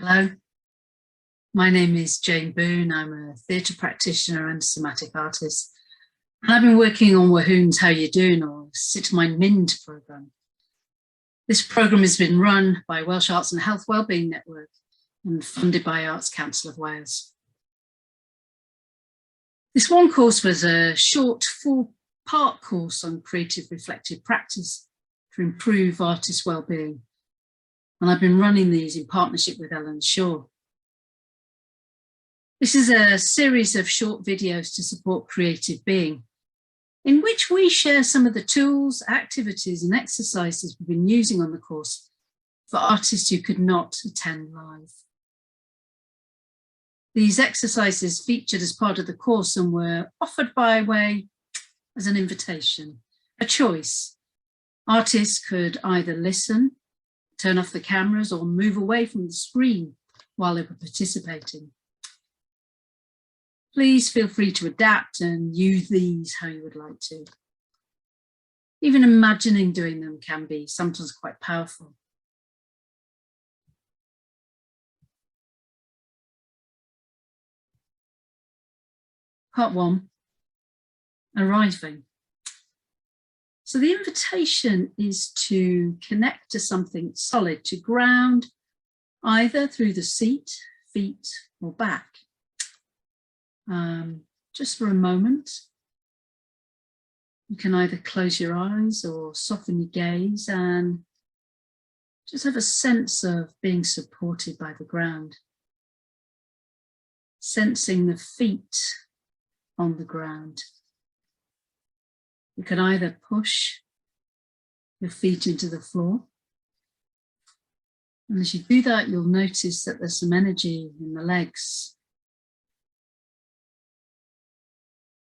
Hello, my name is Jain Boon. I'm a theatre practitioner and somatic artist. And I've been working on WAHWN's How You Doing or Sut Mae'n Mynd programme. This programme has been run by Welsh Arts and Health Wellbeing Network and funded by Arts Council of Wales. This one course was a short 4-part course on creative reflective practice to improve artist wellbeing. And I've been running these in partnership with Ellen Shaw. This is a series of short videos to support creative being, in which we share some of the tools, activities and exercises we've been using on the course for artists who could not attend live. These exercises featured as part of the course and were offered by way as an invitation, a choice. Artists could either listen, turn off the cameras or move away from the screen while they were participating. Please feel free to adapt and use these how you would like to. Even imagining doing them can be sometimes quite powerful. Part 1, arriving. So the invitation is to connect to something solid, to ground either through the seat, feet or back. Just for a moment, you can either close your eyes or soften your gaze and just have a sense of being supported by the ground. Sensing the feet on the ground. You can either push your feet into the floor, and as you do that, you'll notice that there's some energy in the legs.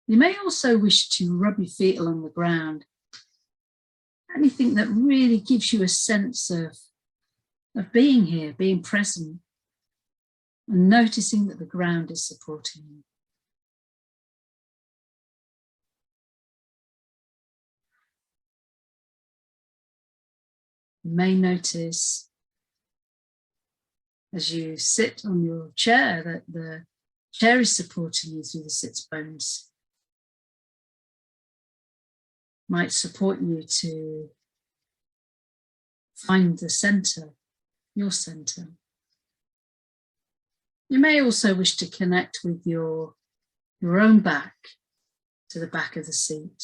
You may also wish to rub your feet along the ground. Anything that really gives you a sense of being here, being present, and noticing that the ground is supporting you. You may notice as you sit on your chair that the chair is supporting you through the sits bones. Might support you to find the center, your center. You may also wish to connect with your own back to the back of the seat.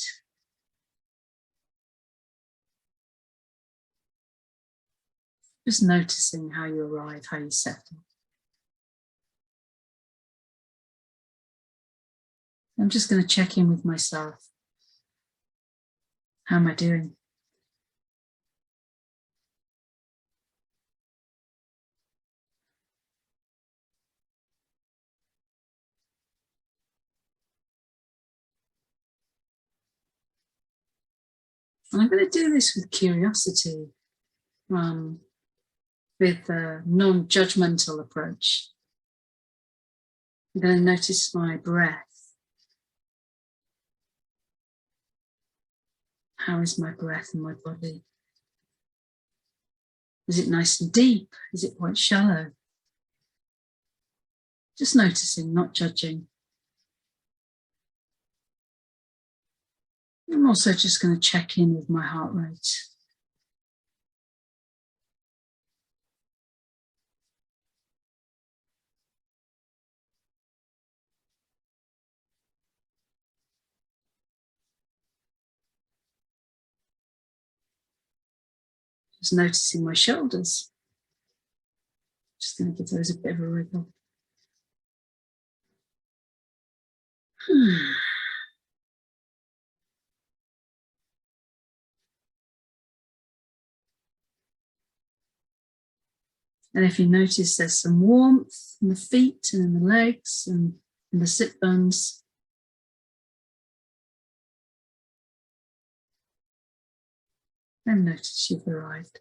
Just noticing how you arrive, how you settle. I'm just going to check in with myself. How am I doing? And I'm going to do this with curiosity, with a non-judgmental approach. I'm going to notice my breath. How is my breath in my body? Is it nice and deep? Is it quite shallow? Just noticing, not judging. I'm also just going to check in with my heart rate. Just noticing my shoulders. Just going to give those a bit of a wriggle. And if you notice there's some warmth in the feet and in the legs and in the sit bones, then notice you've arrived.